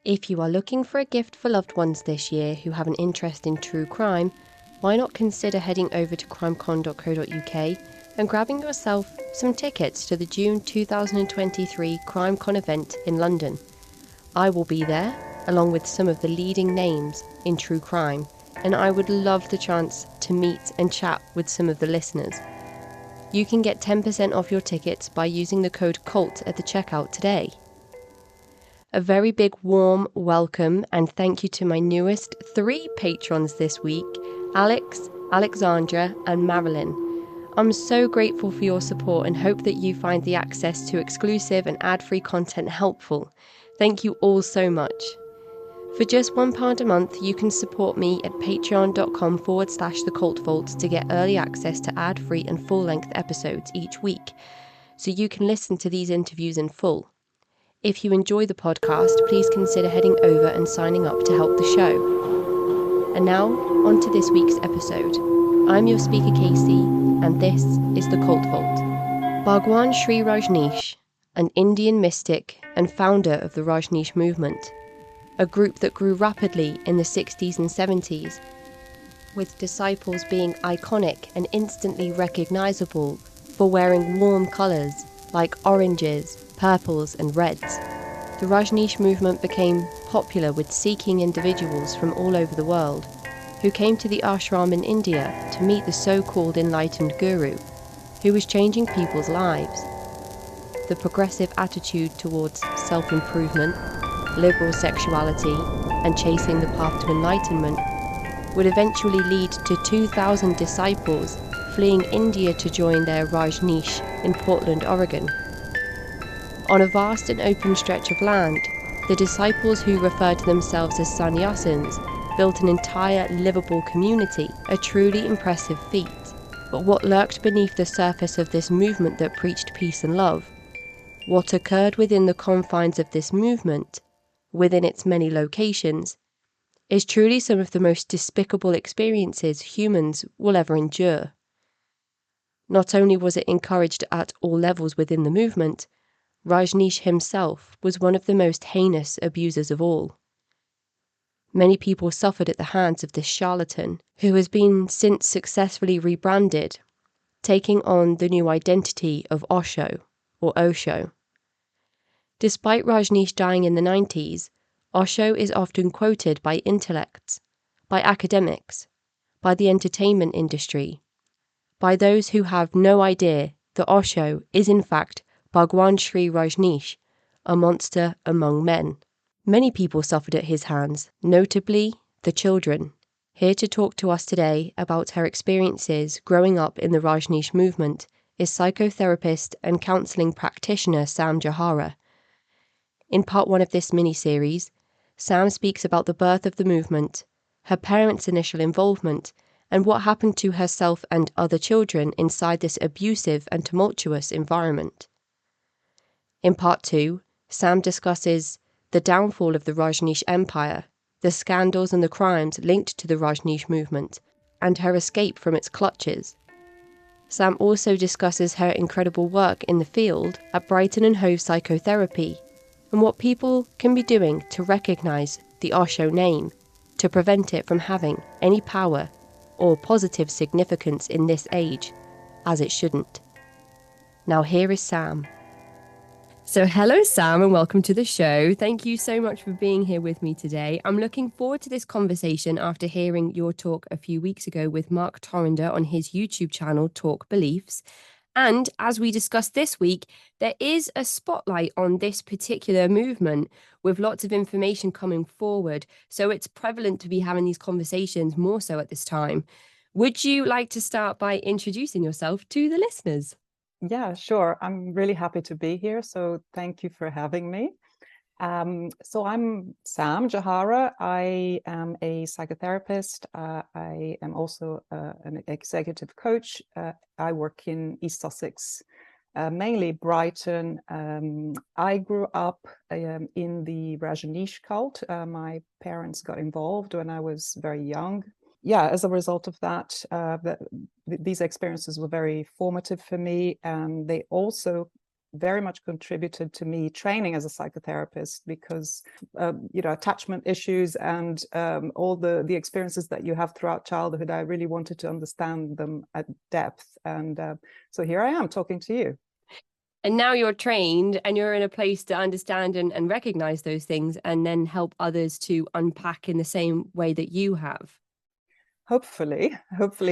If you are looking for a gift for loved ones this year who have an interest in true crime, why not consider heading over to crimecon.co.uk and grabbing yourself some tickets to the June 2023 CrimeCon event in London. I will be there, along with some of the leading names in true crime, and I would love the chance to meet and chat with some of the listeners. You can get 10% off your tickets by using the code CULT at the checkout today. A very big warm welcome and thank you to my newest 3 patrons this week, Alex, Alexandra and Marilyn. I'm so grateful for your support and hope that you find the access to exclusive and ad-free content helpful. Thank you all so much. For just £1 a month, you can support me at patreon.com/thecultvault to get early access to ad-free and full-length episodes each week, so you can listen to these interviews in full. If you enjoy the podcast, please consider heading over and signing up to help the show. And now, on to this week's episode. I'm your speaker Casey, and this is The Cult Vault. Bhagwan Sri Rajneesh, an Indian mystic and founder of the Rajneesh movement, a group that grew rapidly in the 60s and 70s, with disciples being iconic and instantly recognisable for wearing warm colours like oranges, purples and reds. The Rajneesh movement became popular with seeking individuals from all over the world who came to the ashram in India to meet the so-called enlightened guru, who was changing people's lives. The progressive attitude towards self-improvement, liberal sexuality and chasing the path to enlightenment would eventually lead to 2,000 disciples fleeing India to join their Rajneesh in Portland, Oregon. On a vast and open stretch of land, the disciples who referred to themselves as sannyasins built an entire livable community, a truly impressive feat. But what lurked beneath the surface of this movement that preached peace and love? What occurred within the confines of this movement, within its many locations, is truly some of the most despicable experiences humans will ever endure. Not only was it encouraged at all levels within the movement, Rajneesh himself was one of the most heinous abusers of all. Many people suffered at the hands of this charlatan, who has been since successfully rebranded, taking on the new identity of Osho, or Osho. Despite Rajneesh dying in the 90s, Osho is often quoted by intellects, by academics, by the entertainment industry, by those who have no idea that Osho is in fact Bhagwan Sri Rajneesh, a monster among men. Many people suffered at his hands, notably the children. Here to talk to us today about her experiences growing up in the Rajneesh movement is psychotherapist and counselling practitioner Sam Jahara. In part 1 of this mini-series, Sam speaks about the birth of the movement, her parents' initial involvement, and what happened to herself and other children inside this abusive and tumultuous environment. In part 2, Sam discusses the downfall of the Rajneesh empire, the scandals and the crimes linked to the Rajneesh movement, and her escape from its clutches. Sam also discusses her incredible work in the field at Brighton and Hove Psychotherapy, and what people can be doing to recognise the Osho name, to prevent it from having any power or positive significance in this age, as it shouldn't. Now here is Sam. So hello, Sam, and welcome to the show. Thank you so much for being here with me today. I'm looking forward to this conversation after hearing your talk a few weeks ago with Mark Torrender on his YouTube channel, Talk Beliefs. And as we discussed this week, there is a spotlight on this particular movement with lots of information coming forward. So it's prevalent to be having these conversations more so at this time. Would you like to start by introducing yourself to the listeners? Yeah, sure. I'm really happy to be here. So thank you for having me. So I'm Sam Jahara. I am a psychotherapist. I am also an executive coach. I work in East Sussex, mainly Brighton. I grew up in the Rajneesh cult. My parents got involved when I was very young. Yeah, as a result of that, these experiences were very formative for me, and they also very much contributed to me training as a psychotherapist, because attachment issues and all the experiences that you have throughout childhood, I really wanted to understand them at depth. And so here I am talking to you. And now you're trained and you're in a place to understand and recognize those things and then help others to unpack in the same way that you have. Hopefully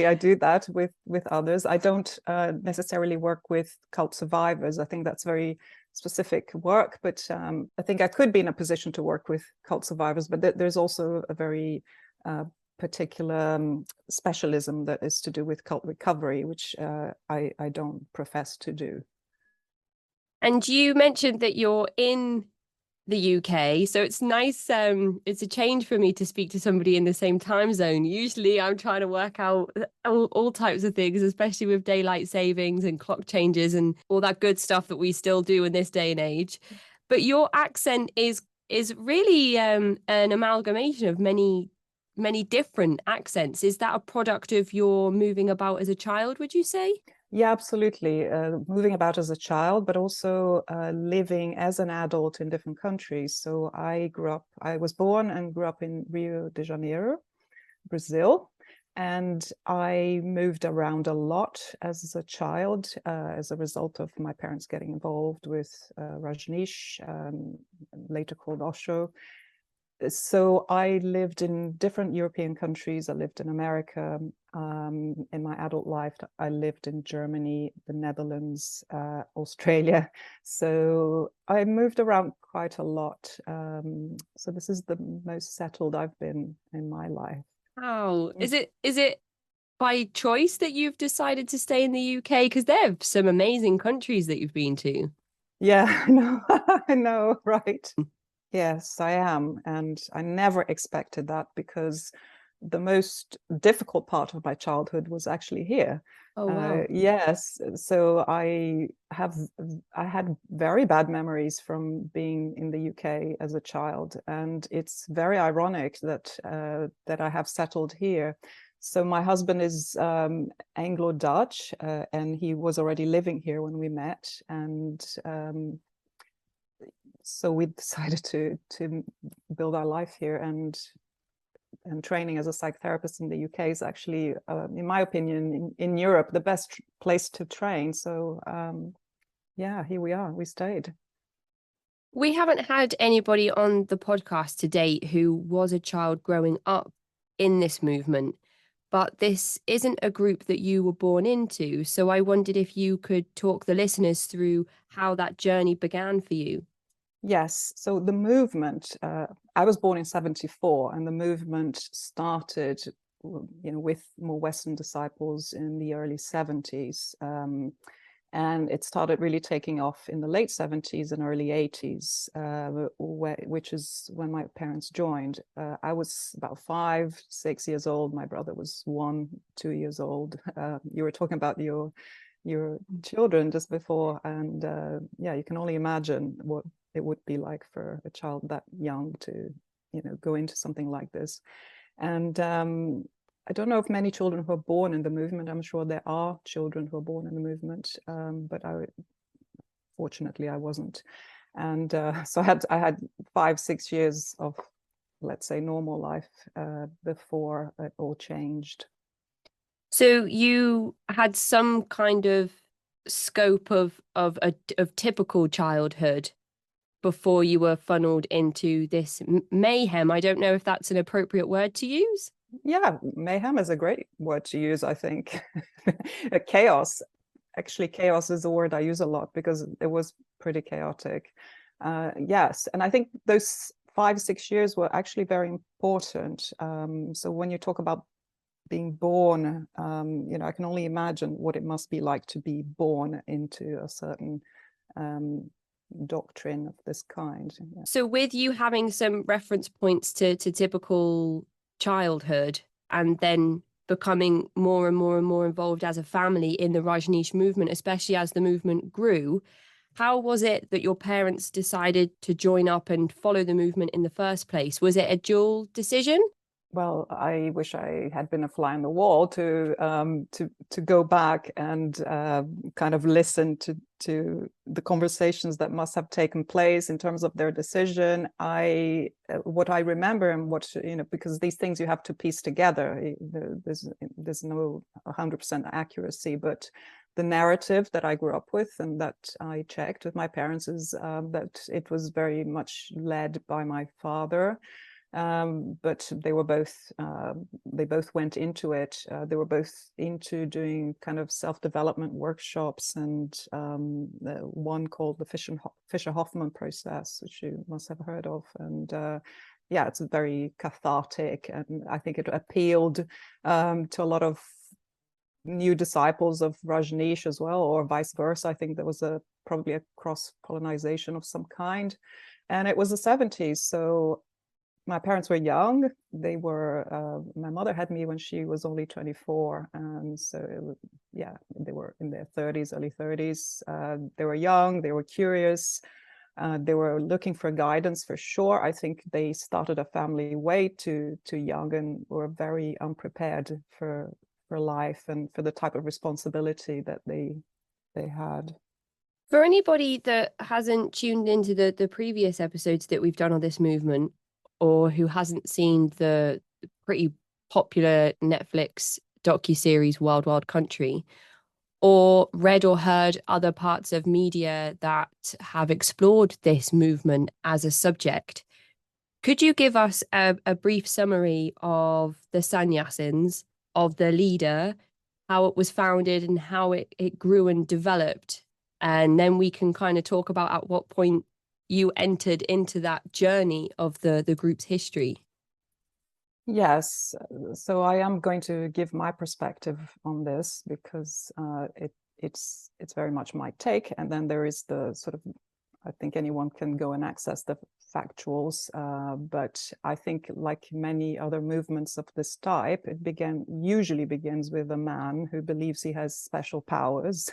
I do that with others. I don't necessarily work with cult survivors. I think that's very specific work, but I think I could be in a position to work with cult survivors. But there's also a very particular specialism that is to do with cult recovery, which I don't profess to do. And you mentioned that you're in the UK, so it's nice. It's a change for me to speak to somebody in the same time zone. Usually I'm trying to work out all types of things, especially with daylight savings and clock changes and all that good stuff that we still do in this day and age. But your accent is really an amalgamation of many different accents. Is that a product of your moving about as a child, would you say? Yeah, absolutely. Moving about as a child, but also living as an adult in different countries. So I was born and grew up in Rio de Janeiro, Brazil. And I moved around a lot as a child as a result of my parents getting involved with Rajneesh, later called Osho. So I lived in different European countries. I lived in America. In my adult life, I lived in Germany, the Netherlands, Australia. So I moved around quite a lot. So this is the most settled I've been in my life. Wow. Is it by choice that you've decided to stay in the UK? Because there are some amazing countries that you've been to. Yeah, I know, I know, right. Yes, I am. And I never expected that, because the most difficult part of my childhood was actually here. Oh, wow. Yes. So I had very bad memories from being in the UK as a child. And it's very ironic that that I have settled here. So my husband is Anglo-Dutch, and he was already living here when we met. And so we decided to build our life here, and training as a psychotherapist in the UK is actually, in my opinion, in Europe, the best place to train. So yeah, here we are. We stayed. We haven't had anybody on the podcast to date who was a child growing up in this movement, but this isn't a group that you were born into. So I wondered if you could talk the listeners through how that journey began for you. Yes. So the movement, I was born in 74, and the movement started, with more Western disciples in the early 70s. And it started really taking off in the late 70s and early 80s, which is when my parents joined. I was about 5, 6 years old. My brother was 1, 2 years old. You were talking about your children just before, and yeah, you can only imagine what it would be like for a child that young to go into something like this. And I don't know if many children who are born in the movement, I'm sure there are children who are born in the movement, but fortunately I wasn't. And so I had 5, 6 years of, let's say, normal life before it all changed. So you had some kind of scope of typical childhood before you were funneled into this mayhem. I don't know if that's an appropriate word to use. Yeah, mayhem is a great word to use, I think. Chaos. Actually, chaos is a word I use a lot because it was pretty chaotic. Yes, and I think those 5, 6 years were actually very important. So when you talk about being born, I can only imagine what it must be like to be born into a certain doctrine of this kind. Yeah. So with you having some reference points to typical childhood and then becoming more and more and more involved as a family in the Rajneesh movement, especially as the movement grew, how was it that your parents decided to join up and follow the movement in the first place? Was it a dual decision? Well, I wish I had been a fly on the wall to go back and kind of listen to the conversations that must have taken place in terms of their decision. What I remember, and what, because these things you have to piece together. There's no 100% accuracy, but the narrative that I grew up with and that I checked with my parents is that it was very much led by my father. But they both went into it. They were both into doing kind of self-development workshops, and one called the Fisher-Hoffman process, which you must have heard of. And yeah, it's very cathartic, and I think it appealed to a lot of new disciples of Rajneesh as well, or vice versa. I think there was probably a cross-pollination of some kind. And it was the 70s, so my parents were young. My mother had me when she was only 24. And so, yeah, they were in their 30s, early 30s. They were young, they were curious. They were looking for guidance for sure. I think they started a family way too young and were very unprepared for life and for the type of responsibility that they had. For anybody that hasn't tuned into the previous episodes that we've done on this movement, or who hasn't seen the pretty popular Netflix docuseries Wild Wild Country, or read or heard other parts of media that have explored this movement as a subject, could you give us a brief summary of the sannyasins, of the leader, how it was founded and how it grew and developed? And then we can kind of talk about at what point you entered into that journey of the group's history. Yes, so I am going to give my perspective on this because it's very much my take, and then there is the sort of, I think anyone can go and access the factuals, but I think like many other movements of this type, it usually begins with a man who believes he has special powers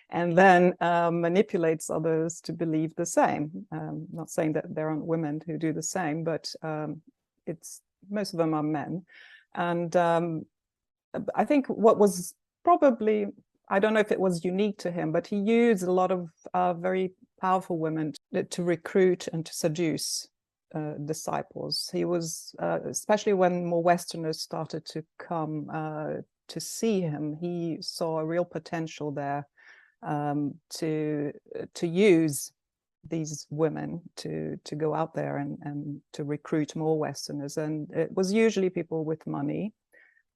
and then manipulates others to believe the same. Not saying that there aren't women who do the same, but most of them are men. And I think what was probably, I don't know if it was unique to him, but he used a lot of very powerful women to recruit and to seduce disciples. He was, especially when more Westerners started to come to see him, he saw a real potential there to use these women to go out there and to recruit more Westerners. And it was usually people with money,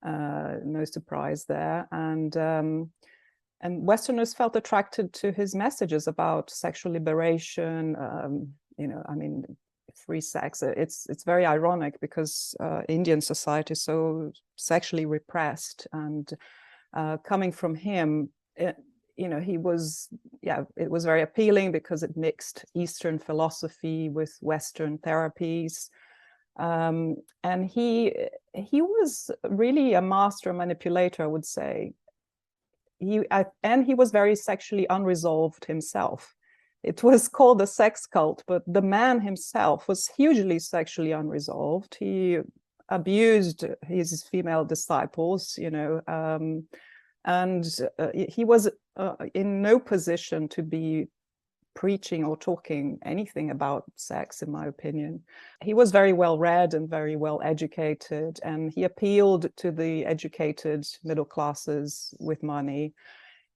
no surprise there. And Westerners felt attracted to his messages about sexual liberation, free sex. It's very ironic because Indian society is so sexually repressed, and coming from him, it was very appealing because it mixed Eastern philosophy with Western therapies. And he was really a master manipulator, I would say. And he was very sexually unresolved himself. It was called a sex cult, but the man himself was hugely sexually unresolved. He abused his female disciples, and he was in no position to be preaching or talking anything about sex, in my opinion. He was very well read and very well educated, and he appealed to the educated middle classes with money.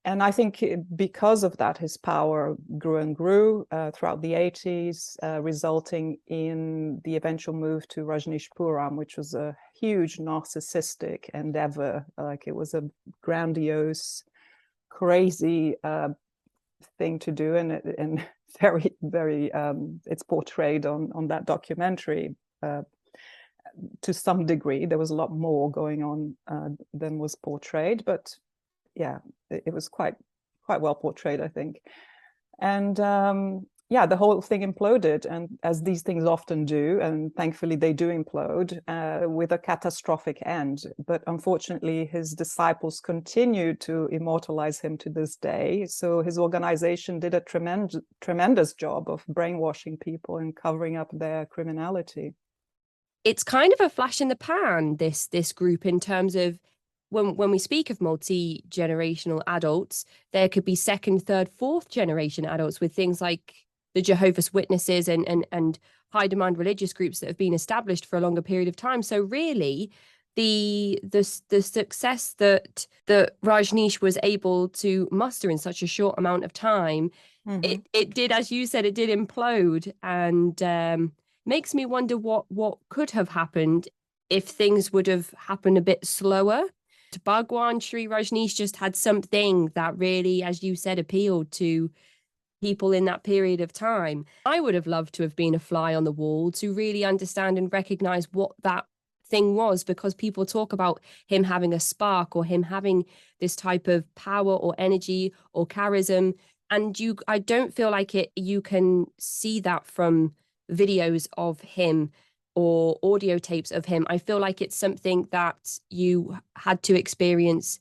And I think because of that, his power grew and grew throughout the 80s, resulting in the eventual move to Rajneeshpuram, which was a huge narcissistic endeavor. Like, it was a grandiose, crazy thing to do, and very, very, it's portrayed on that documentary to some degree. There was a lot more going on than was portrayed, but yeah, it was quite well portrayed, I think. And the whole thing imploded, and as these things often do, and thankfully they do implode with a catastrophic end. But unfortunately, his disciples continued to immortalize him to this day. So his organization did a tremendous job of brainwashing people and covering up their criminality. it's kind of a flash in the pan, this group, in terms of when we speak of multi-generational adults, there could be second, third, fourth generation adults with things like the Jehovah's Witnesses and high demand religious groups that have been established for a longer period of time. So really, the success that Rajneesh was able to muster in such a short amount of time, it did, as you said, it did implode, and makes me wonder what could have happened if things would have happened a bit slower. Bhagwan Sri Rajneesh just had something that really, as you said, appealed to people in that period of time. I would have loved to have been a fly on the wall to really understand and recognize what that thing was, because people talk about him having a spark or him having this type of power or energy or charism, and I don't feel like you can see that from videos of him or audio tapes of him. I feel like it's something that you had to experience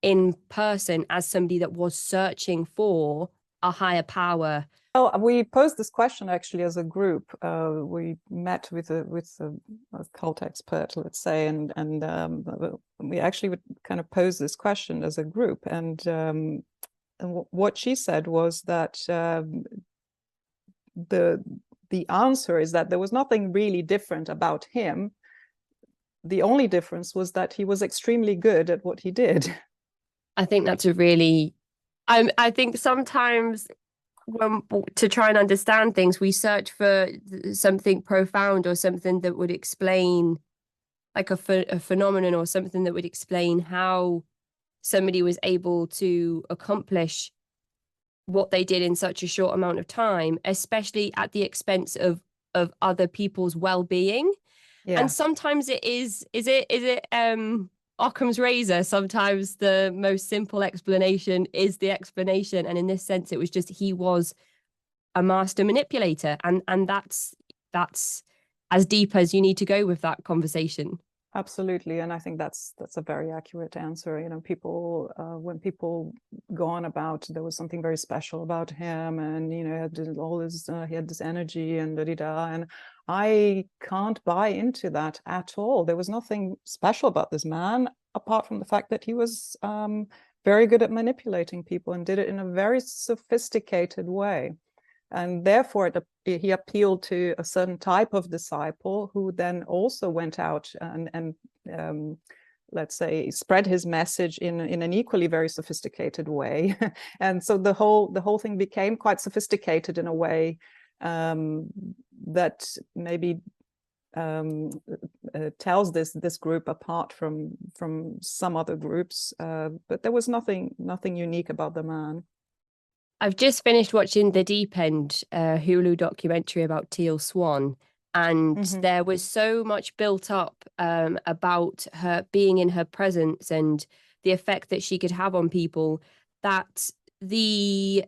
in person as somebody that was searching for a higher power. Oh, we posed this question actually as a group. We met with a cult expert, let's say, and we actually would kind of pose this question as a group. And what she said was that the answer is that there was nothing really different about him. The only difference was that he was extremely good at what he did. I think that's a really, I think sometimes when to try and understand things, we search for something profound or something that would explain like a phenomenon or something that would explain how somebody was able to accomplish what they did in such a short amount of time, especially at the expense of other people's well-being. Yeah. And sometimes it is it Occam's razor. Sometimes the most simple explanation is the explanation, and in this sense it was just he was a master manipulator, and that's as deep as you need to go with that conversation. Absolutely, and I think that's a very accurate answer. You know, people when people go on about there was something very special about him, and you know, he had this energy and da da da, and I can't buy into that at all. There was nothing special about this man apart from the fact that he was very good at manipulating people and did it in a very sophisticated way. And therefore, he appealed to a certain type of disciple who then also went out and let's say, spread his message in an equally very sophisticated way. And so the whole thing became quite sophisticated in a way that maybe tells this group apart from some other groups. But there was nothing unique about the man. I've just finished watching the Deep End Hulu documentary about Teal Swan, and there was so much built up about her being in her presence and the effect that she could have on people, that the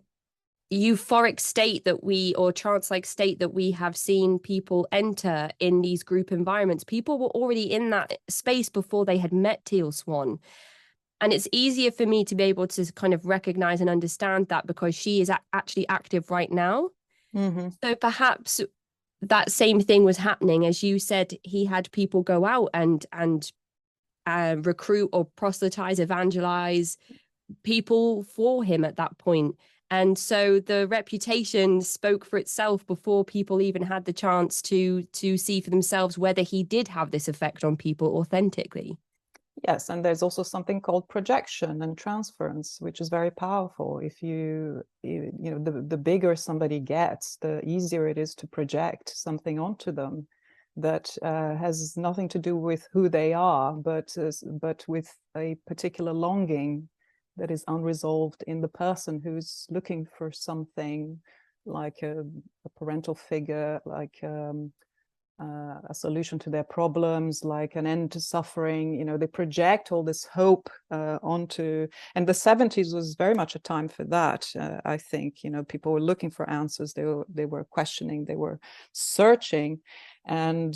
euphoric state that or trance-like state that we have seen people enter in these group environments, people were already in that space before they had met Teal Swan. And it's easier for me to be able to kind of recognize and understand that because she is actually active right now. So perhaps that same thing was happening. As you said, he had people go out and recruit or proselytize, evangelize people for him at that point. And so the reputation spoke for itself before people even had the chance to see for themselves whether he did have this effect on people authentically. Yes, and there's also something called projection and transference, which is very powerful. If you know, the bigger somebody gets, the easier it is to project something onto them that has nothing to do with who they are, but with a particular longing that is unresolved in the person who's looking for something, like a parental figure, like a solution to their problems, like an end to suffering. You know, they project all this hope onto, and the 70s was very much a time for that. I think, you know, people were looking for answers, they were questioning, they were searching, and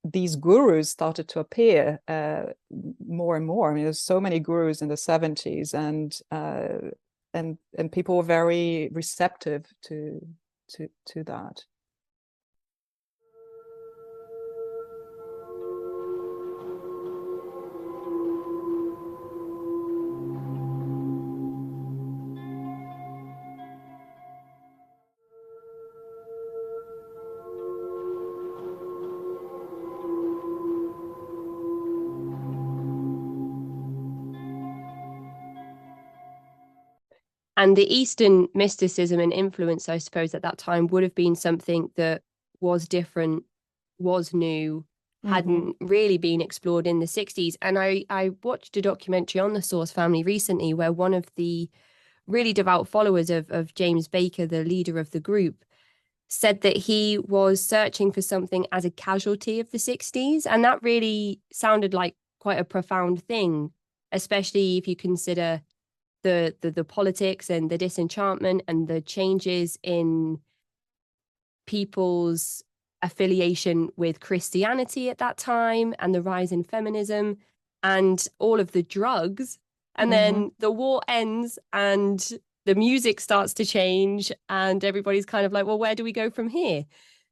these gurus started to appear more and more. I mean, there's so many gurus in the 70s, and people were very receptive to that. And the Eastern mysticism and influence, I suppose, at that time would have been something that was different, was new, hadn't really been explored in the 60s. And I watched a documentary on the Source family recently where one of the really devout followers of James Baker, the leader of the group, said that he was searching for something as a casualty of the 60s. And that really sounded like quite a profound thing, especially if you consider the politics and the disenchantment and the changes in people's affiliation with Christianity at that time and the rise in feminism and all of the drugs. And then the war ends and the music starts to change and everybody's kind of like, well, where do we go from here?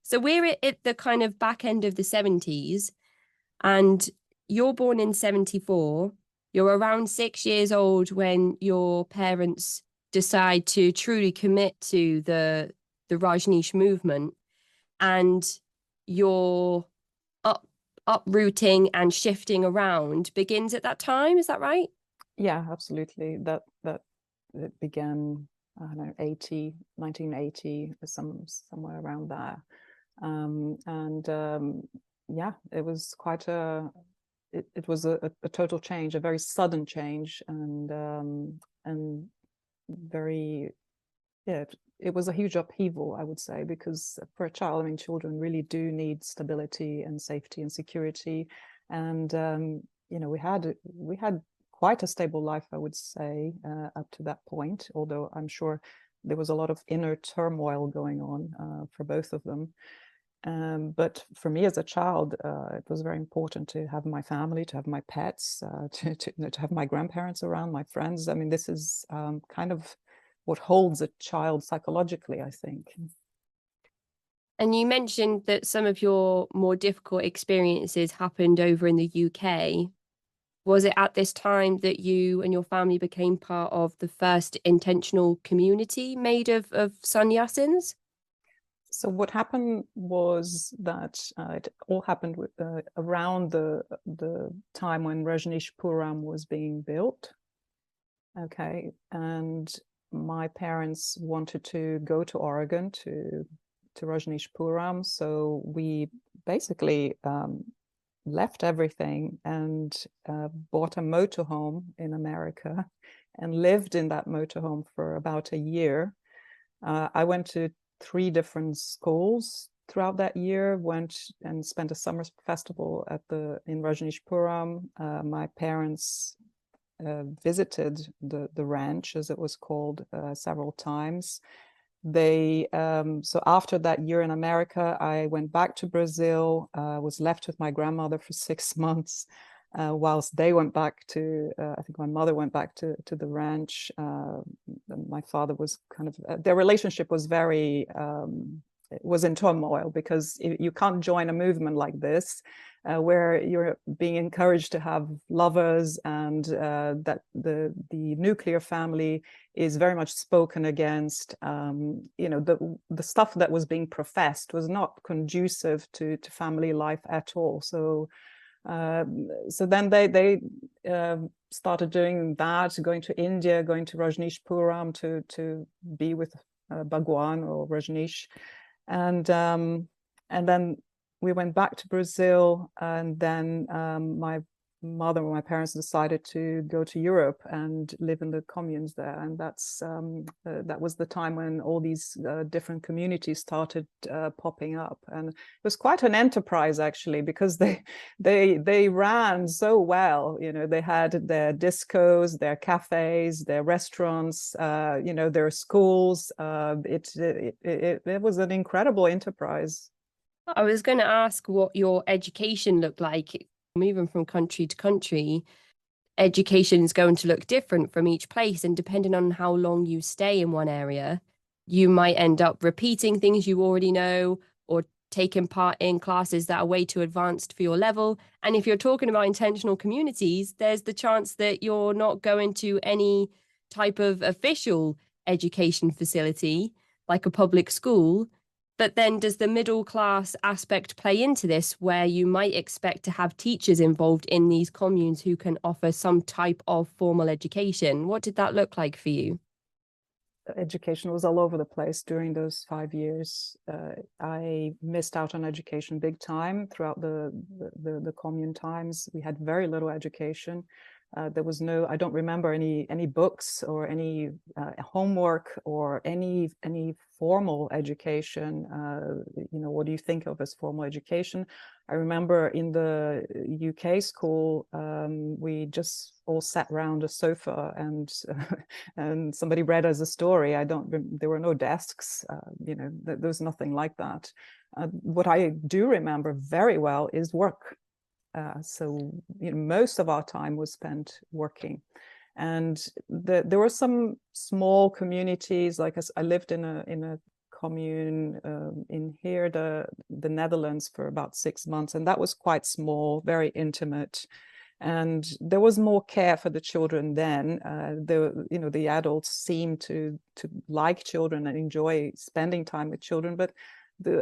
So we're at the kind of back end of the 70s, and you're born in 74. You're around 6 years old when your parents decide to truly commit to the Rajneesh movement, and your uprooting and shifting around begins at that time. Is that right? Yeah, absolutely. That it began, I don't know, 1980, somewhere around there. Yeah, it was quite it was a total change, a very sudden change, and very, yeah, it was a huge upheaval, I would say, because for a child, I mean, children really do need stability and safety and security. And we had quite a stable life, I would say, up to that point, although I'm sure there was a lot of inner turmoil going on for both of them. But for me as a child, it was very important to have my family, to have my pets, to have my grandparents around, my friends. I mean, this is kind of what holds a child psychologically, I think. And you mentioned that some of your more difficult experiences happened over in the UK. Was it at this time that you and your family became part of the first intentional community made of sannyasins? So what happened was that it all happened around the time when Rajneesh Puram was being built. Okay, and my parents wanted to go to Oregon to Rajneesh Puram, so we basically left everything and bought a motorhome in America and lived in that motorhome for about a year. I went to 3 different schools throughout that year, went and spent a summer festival in Rajneesh Puram. My parents visited the ranch, as it was called, several times. So after that year in America, I went back to Brazil, was left with my grandmother for 6 months, whilst they went back to, I think my mother went back to the ranch. My father was kind of, their relationship was very, it was in turmoil, because you can't join a movement like this, where you're being encouraged to have lovers, and that the nuclear family is very much spoken against. The stuff that was being professed was not conducive to family life at all. So then they started doing that, going to India, going to Rajneesh Puram to be with Bhagwan or Rajneesh, and then we went back to Brazil, and then my mother and my parents decided to go to Europe and live in the communes there, and that was the time when all these different communities started popping up, and it was quite an enterprise, actually, because they ran so well. They had their discos, their cafes, their restaurants, their schools. It was an incredible enterprise. I was going to ask what your education looked like. Moving from country to country, education is going to look different from each place. And depending on how long you stay in one area, you might end up repeating things you already know, or taking part in classes that are way too advanced for your level. And if you're talking about intentional communities, there's the chance that you're not going to any type of official education facility, like a public school. But then does the middle class aspect play into this, where you might expect to have teachers involved in these communes who can offer some type of formal education? What did that look like for you? education was all over the place during those 5 years. I missed out on education big time throughout the commune times. We had very little education. There was no, I don't remember any books or any homework or any formal education. What do you think of as formal education? I remember in the UK school, we just all sat around a sofa and somebody read us a story. There were no desks, there was nothing like that. What I do remember very well is work. So most of our time was spent working, and there were some small communities. Like I lived in a commune in here, the Netherlands, for about 6 months, and that was quite small, very intimate, and there was more care for the children then. The adults seemed to like children and enjoy spending time with children, but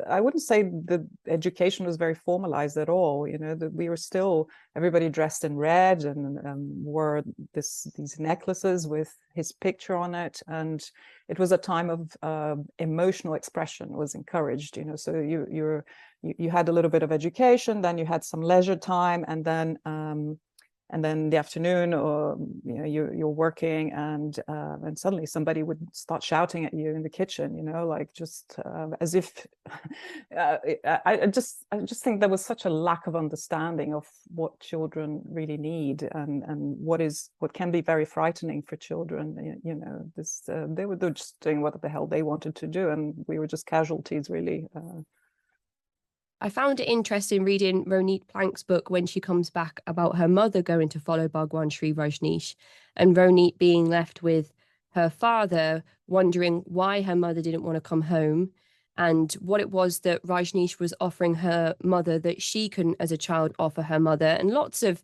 I wouldn't say the education was very formalized at all. We were still, everybody dressed in red and wore these necklaces with his picture on it, and it was a time of emotional expression was encouraged. So you had a little bit of education, then you had some leisure time, and then the afternoon, or you're working, and suddenly somebody would start shouting at you in the kitchen, like just as if I just think there was such a lack of understanding of what children really need, and what can be very frightening for children. They were just doing what the hell they wanted to do, and we were just casualties, really. I found it interesting reading Ronit Plank's book when she comes back about her mother going to follow Bhagwan Sri Rajneesh, and Ronit being left with her father, wondering why her mother didn't want to come home, and what it was that Rajneesh was offering her mother that she couldn't as a child offer her mother, and lots of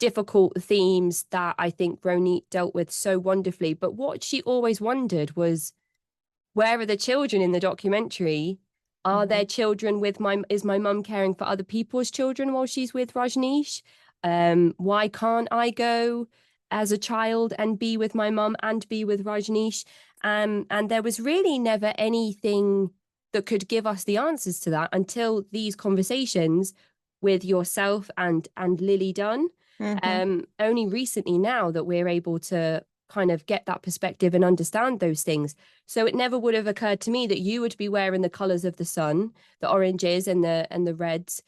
difficult themes that I think Ronit dealt with so wonderfully. But what she always wondered was, where are the children in the documentary? Are there children is my mum caring for other people's children while she's with Rajneesh? Why can't I go as a child and be with my mum and be with Rajneesh? And there was really never anything that could give us the answers to that until these conversations with yourself and Lily Dunn. Only recently now that we're able to kind of get that perspective and understand those things. So it never would have occurred to me that you would be wearing the colours of the sun, the oranges and the reds,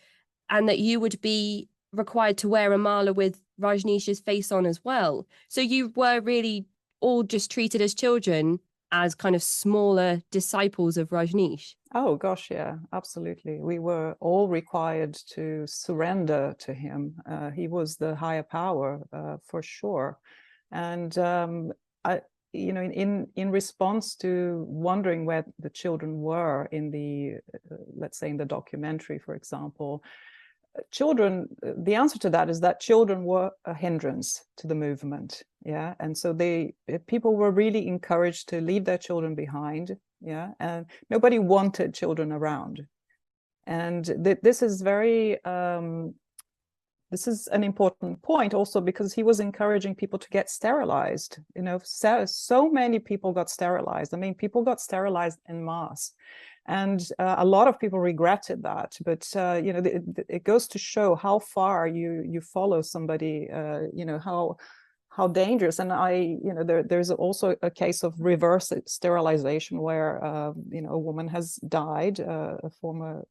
and that you would be required to wear a mala with Rajneesh's face on as well. So you were really all just treated as children, as kind of smaller disciples of Rajneesh. Oh gosh, yeah, absolutely. We were all required to surrender to him. He was the higher power, for sure. And in response to wondering where the children were in let's say in the documentary, for example, the answer to that is that children were a hindrance to the movement. Yeah. And so people were really encouraged to leave their children behind. Yeah. And nobody wanted children around. And this is this is an important point also, because he was encouraging people to get sterilized. So many people got sterilized. I mean, people got sterilized en masse. And a lot of people regretted that. But, it goes to show how far you follow somebody, how dangerous. And there's also a case of reverse sterilization where, a woman has died, a former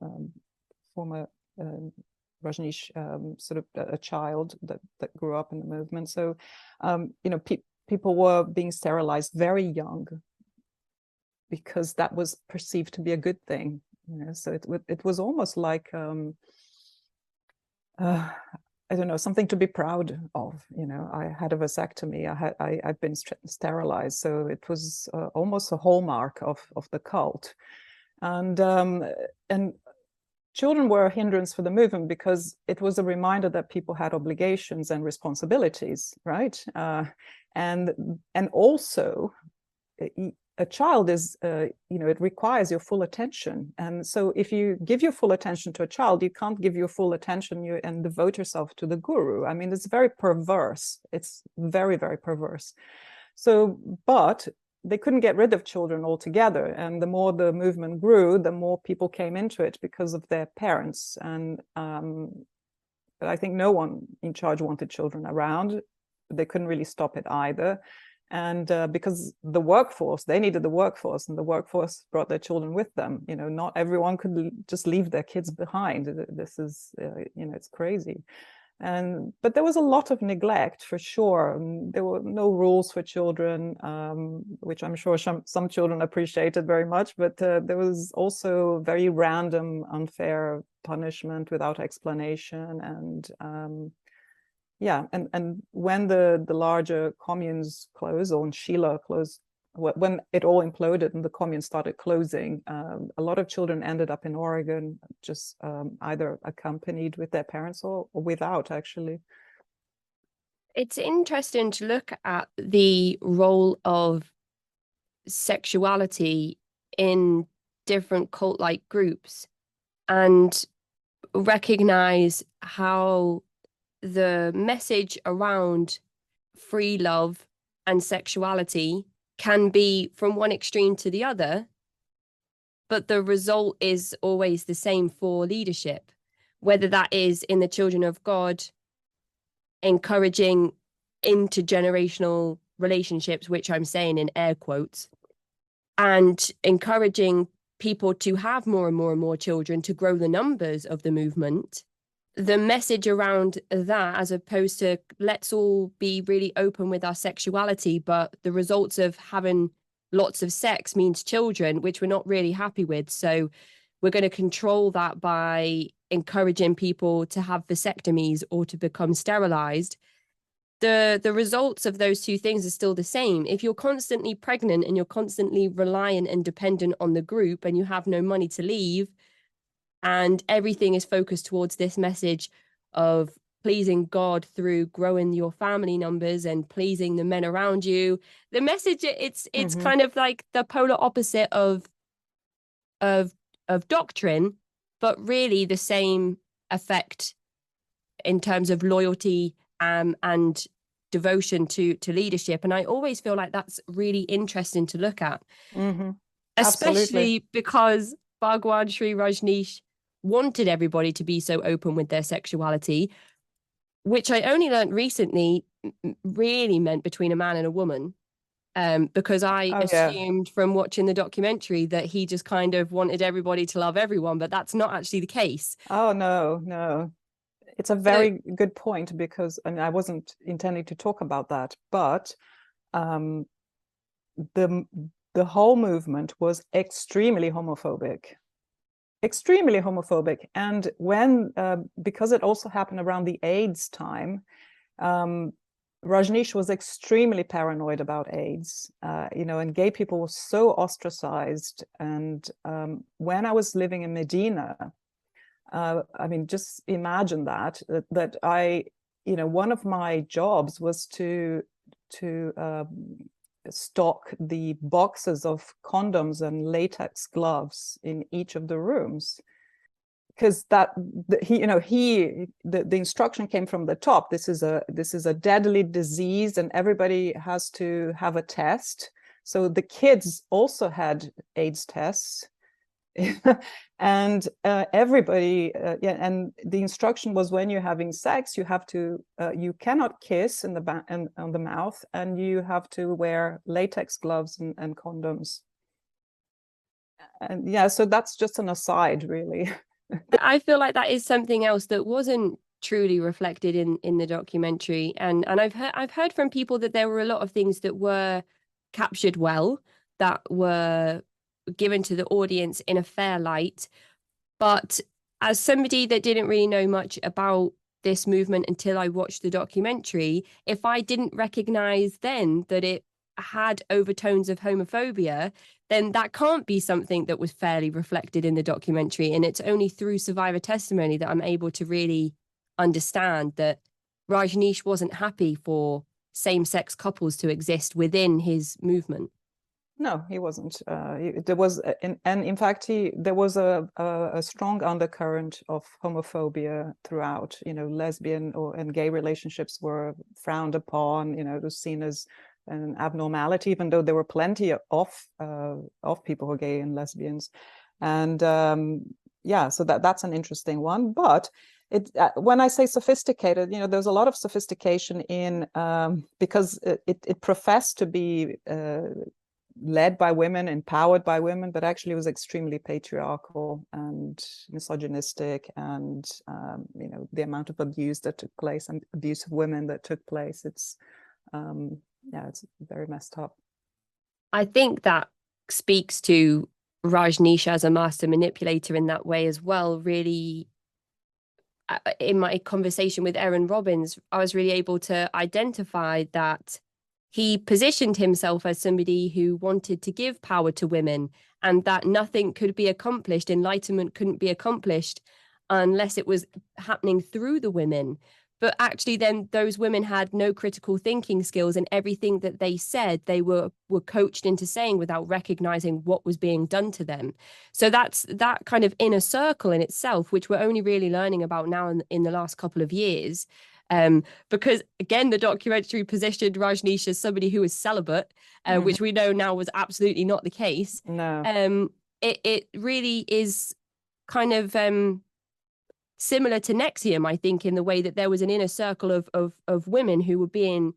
Rajneesh, sort of a child that grew up in the movement. So, people were being sterilized very young because that was perceived to be a good thing. So it was almost like, I don't know, something to be proud of. I had a vasectomy. I've been sterilized, so it was almost a hallmark of the cult, and children were a hindrance for the movement because it was a reminder that people had obligations and responsibilities, right? And also, a child is, it requires your full attention. And so if you give your full attention to a child, you can't give your full attention and devote yourself to the guru. I mean, it's very perverse. It's very, very perverse. So, but they couldn't get rid of children altogether. And the more the movement grew, the more people came into it because of their parents. And but I think no one in charge wanted children around. They couldn't really stop it either. And because the workforce, they needed the workforce, and the workforce brought their children with them. You know, not everyone could just leave their kids behind. This is, you know, it's crazy. But there was a lot of neglect for sure. There were no rules for children, which I'm sure some children appreciated very much, but there was also very random, unfair punishment without explanation. And yeah, and when the larger communes closed, or Sheila closed, when it all imploded and the communes started closing, a lot of children ended up in Oregon, just either accompanied with their parents or without, actually. It's interesting to look at the role of sexuality in different cult-like groups and recognize how the message around free love and sexuality can be from one extreme to the other, but the result is always the same for leadership, whether that is in the children of God encouraging intergenerational relationships, which I'm saying in air quotes, and encouraging people to have more and more and more children to grow the numbers of the movement. The message around that, as opposed to let's all be really open with our sexuality, but the results of having lots of sex means children, which we're not really happy with. So we're going to control that by encouraging people to have vasectomies or to become sterilized. The results of those two things are still the same. If you're constantly pregnant and you're constantly reliant and dependent on the group and you have no money to leave, and everything is focused towards this message of pleasing God through growing your family numbers and pleasing the men around you, the message, it's kind of like the polar opposite of doctrine, but really the same effect in terms of loyalty and devotion to leadership. And I always feel like that's really interesting to look at, especially because Bhagwan Sri Rajneesh wanted everybody to be so open with their sexuality, which I only learned recently really meant between a man and a woman. Because I assumed from watching the documentary that he just kind of wanted everybody to love everyone, but that's not actually the case. Oh, no. It's a very good point, because, and I wasn't intending to talk about that, but the whole movement was extremely homophobic. And when, because it also happened around the AIDS time, Rajneesh was extremely paranoid about AIDS, you know, and gay people were so ostracized. And when I was living in Medina, I mean, just imagine that I, you know, one of my jobs was to stock the boxes of condoms and latex gloves in each of the rooms, because the instruction came from the top. This is a deadly disease, and everybody has to have a test. So the kids also had AIDS tests. And everybody, and the instruction was, when you're having sex, you have to, you cannot kiss on the mouth, and you have to wear latex gloves and condoms. And yeah, so that's just an aside, really. I feel like that is something else that wasn't truly reflected in the documentary, and I've heard from people that there were a lot of things that were captured well, that were given to the audience in a fair light. But as somebody that didn't really know much about this movement until I watched the documentary, if I didn't recognize then that it had overtones of homophobia, then that can't be something that was fairly reflected in the documentary. And it's only through survivor testimony that I'm able to really understand that Rajneesh wasn't happy for same-sex couples to exist within his movement. No, he wasn't. There was, and in fact, there was a strong undercurrent of homophobia throughout. You know, lesbian and gay relationships were frowned upon. You know, it was seen as an abnormality, even though there were plenty of people who are gay and lesbians. And so that's an interesting one. But when I say sophisticated, there's a lot of sophistication in because it professed to be led by women, empowered by women, but actually it was extremely patriarchal and misogynistic, and the amount of abuse that took place and abuse of women that took place, it's very messed up. I think that speaks to Rajneesh as a master manipulator in that way as well. Really, in my conversation with Erin Robbins, I was really able to identify that he positioned himself as somebody who wanted to give power to women, and that nothing could be accomplished, enlightenment couldn't be accomplished unless it was happening through the women. But actually then those women had no critical thinking skills, and everything that they said they were coached into saying without recognizing what was being done to them. So that's that kind of inner circle in itself, which we're only really learning about now in the last couple of years. Because again, the documentary positioned Rajneesh as somebody who was celibate, which we know now was absolutely not the case. No. It really is kind of similar to NXIVM, I think, in the way that there was an inner circle of women who were being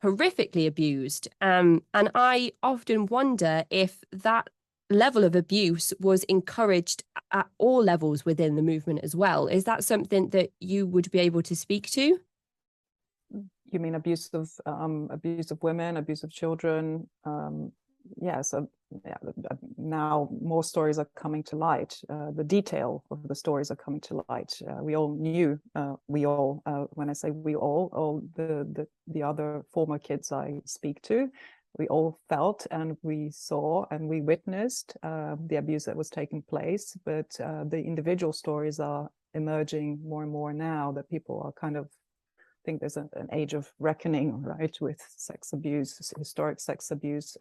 horrifically abused. And I often wonder if that level of abuse was encouraged at all levels within the movement as well. Is that something that you would be able to speak to? You mean abuse of women, abuse of children? Now more stories are coming to light. The detail of the stories are coming to light. We all knew, when I say we all the other former kids I speak to, we all felt and we saw and we witnessed the abuse that was taking place. But the individual stories are emerging more and more now, that people are kind of think there's an age of reckoning, right, with sex abuse, historic sex abuse,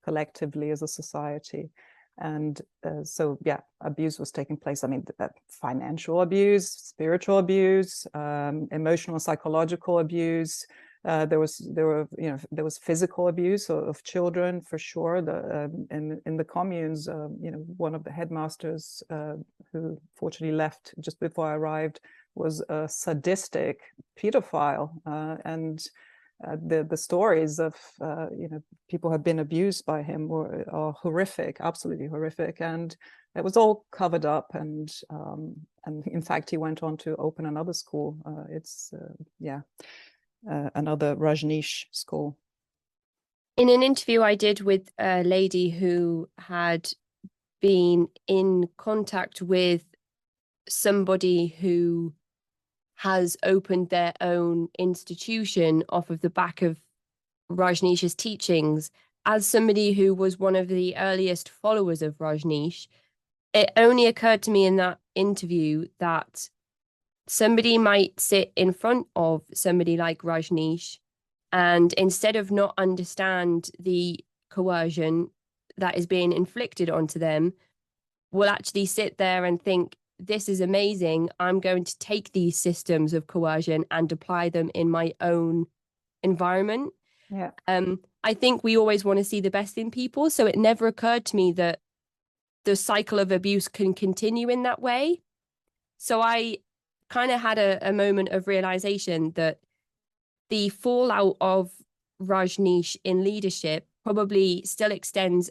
collectively as a society. And abuse was taking place. I mean, financial abuse, spiritual abuse, emotional, psychological abuse. There was physical abuse of children, for sure. In the communes, one of the headmasters, who fortunately left just before I arrived, was a sadistic pedophile, and the stories of people have been abused by him are horrific, absolutely horrific, and it was all covered up. And in fact, he went on to open another school. Another Rajneesh school. In an interview I did with a lady who had been in contact with somebody who has opened their own institution off of the back of Rajneesh's teachings, as somebody who was one of the earliest followers of Rajneesh, it only occurred to me in that interview that somebody might sit in front of somebody like Rajneesh, and instead of not understand the coercion that is being inflicted onto them, will actually sit there and think, this is amazing. I'm going to take these systems of coercion and apply them in my own environment. Yeah. I think we always want to see the best in people. So it never occurred to me that the cycle of abuse can continue in that way. So I kind of had a moment of realization that the fallout of Rajneesh in leadership probably still extends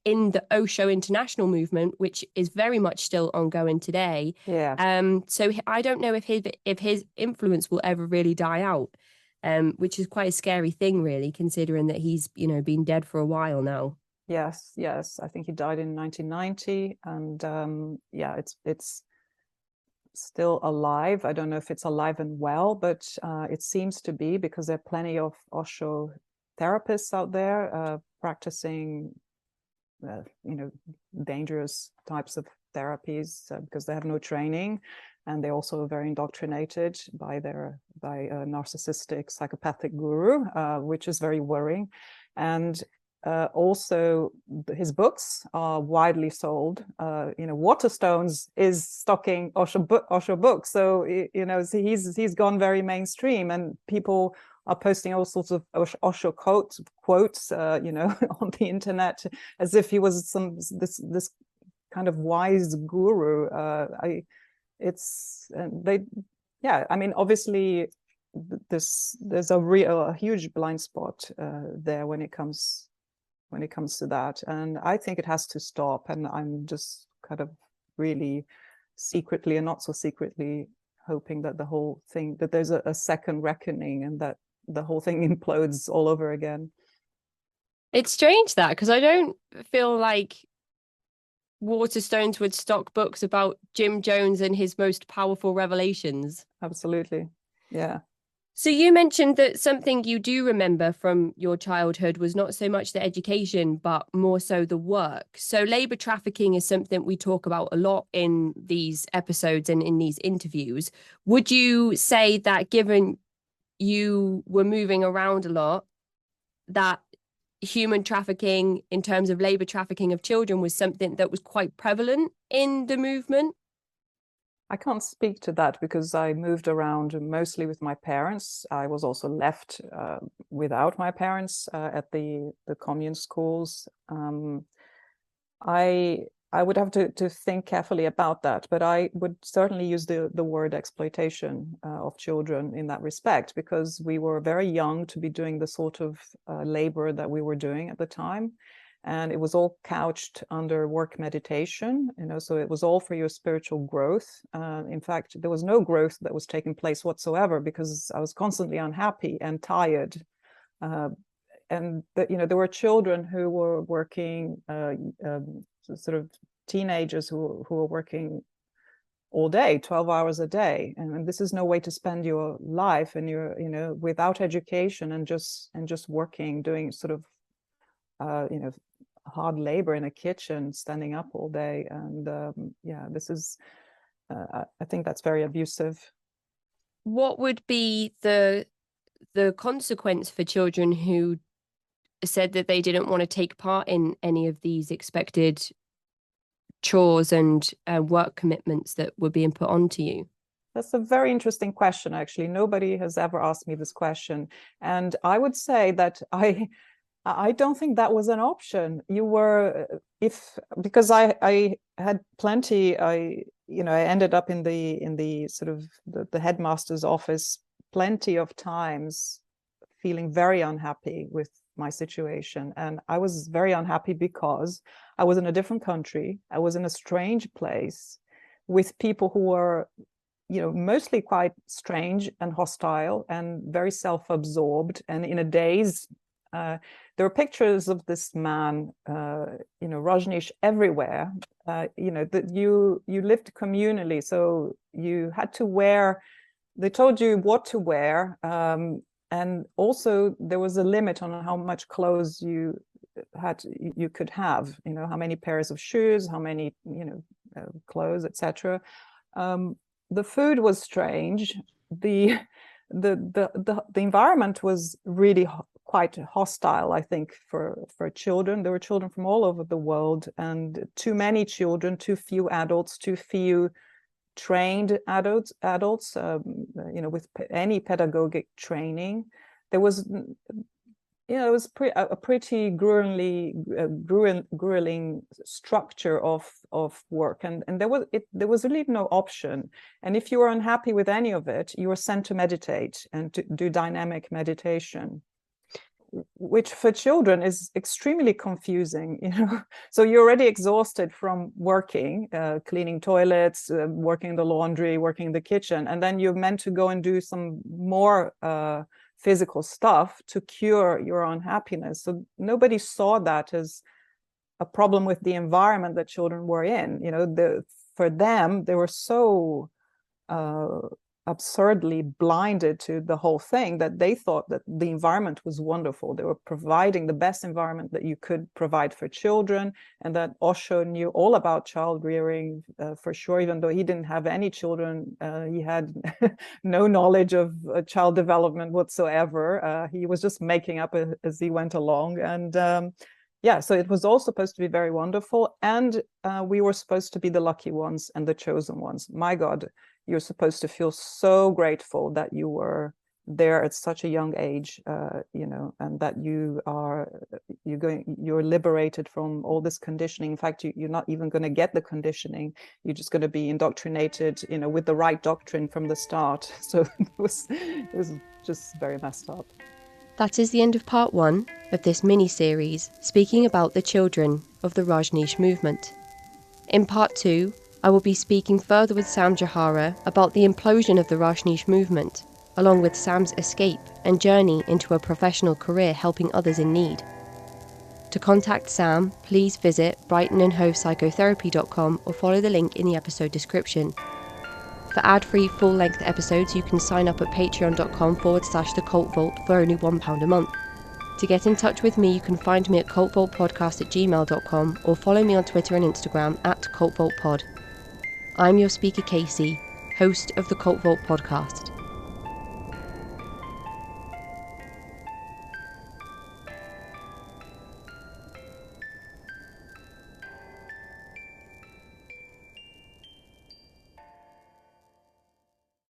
in the Osho international movement, which is very much still ongoing today. Yeah. So I don't know if his influence will ever really die out, which is quite a scary thing, really, considering that he's been dead for a while now. Yes. I think he died in 1990, and it's still alive. I don't know if it's alive and well, but it seems to be, because there are plenty of Osho therapists out there practicing dangerous types of therapies, because they have no training, and they also are very indoctrinated by a narcissistic psychopathic guru, which is very worrying. And also his books are widely sold. Waterstones is stocking Osho books, so he's gone very mainstream, and people are posting all sorts of Osho quotes, on the internet, as if he was this kind of wise guru. I mean, obviously, there's a huge blind spot there when it comes to that, and I think it has to stop. And I'm just kind of really secretly and not so secretly hoping that that there's a second reckoning, and that the whole thing implodes all over again. It's strange that, because I don't feel like Waterstones would stock books about Jim Jones and his most powerful revelations. Absolutely. Yeah. So you mentioned that something you do remember from your childhood was not so much the education, but more so the work. So labor trafficking is something we talk about a lot in these episodes and in these interviews. Would you say that, given you were moving around a lot, that human trafficking in terms of labor trafficking of children was something that was quite prevalent in the movement? I can't speak to that because I moved around mostly with my parents. I was also left without my parents at the commune schools. I would have to think carefully about that, but I would certainly use the word exploitation of children in that respect, because we were very young to be doing the sort of labor that we were doing at the time. And it was all couched under work meditation, so it was all for your spiritual growth. In fact, there was no growth that was taking place whatsoever, because I was constantly unhappy and tired. And there were children who were working, sort of teenagers who were working all day, 12 hours a day, and this is no way to spend your life, and you're without education and just working, doing sort of hard labor in a kitchen, standing up all day. And this is I think that's very abusive. What would be the consequence for children who said that they didn't want to take part in any of these expected chores and work commitments that were being put onto you? That's a very interesting question, actually. Nobody has ever asked me this question. And I would say that I don't think that was an option. Because I had plenty, I ended up in the sort of the headmaster's office plenty of times, feeling very unhappy with my situation. And I was very unhappy because I was in a different country. I was in a strange place with people who were, mostly quite strange and hostile and very self-absorbed and in a daze. There are pictures of this man, Rajneesh, everywhere. That you lived communally, so you had to wear. They told you what to wear. And also there was a limit on how much clothes you could have, how many pairs of shoes, how many, clothes, etc. The food was strange. The environment was really quite hostile, I think, for children. There were children from all over the world, and too many children, too few adults, too few trained adults, with any pedagogic training. There was, it was a pretty grueling structure of work, and there was really no option. And if you were unhappy with any of it, you were sent to meditate and to do dynamic meditation, which for children is extremely confusing, So you're already exhausted from working, cleaning toilets, working the laundry, working the kitchen, and then you're meant to go and do some more physical stuff to cure your unhappiness. So nobody saw that as a problem with the environment that children were in. For them, they were so absurdly blinded to the whole thing that they thought that the environment was wonderful. They were providing the best environment that you could provide for children, and that Osho knew all about child rearing, for sure, even though he didn't have any children. He had no knowledge of child development whatsoever. He was just making up as he went along. And so it was all supposed to be very wonderful, and we were supposed to be the lucky ones and the chosen ones. My God, you're supposed to feel so grateful that you were there at such a young age, and that you're liberated from all this conditioning. In fact, you're not even going to get the conditioning. You're just going to be indoctrinated, with the right doctrine from the start. So it was just very messed up. That is the end of part 1 of this mini-series speaking about the children of the Rajneesh movement. In part 2, I will be speaking further with Sam Jahara about the implosion of the Rajneesh movement, along with Sam's escape and journey into a professional career helping others in need. To contact Sam, please visit brightonandhovepsychotherapy.com or follow the link in the episode description. For ad-free full-length episodes, you can sign up at patreon.com/thecultvault for only £1 a month. To get in touch with me, you can find me at cultvaultpodcast@gmail.com or follow me on Twitter and Instagram @cultvaultpod. I'm your speaker Casey, host of the Cult Vault podcast.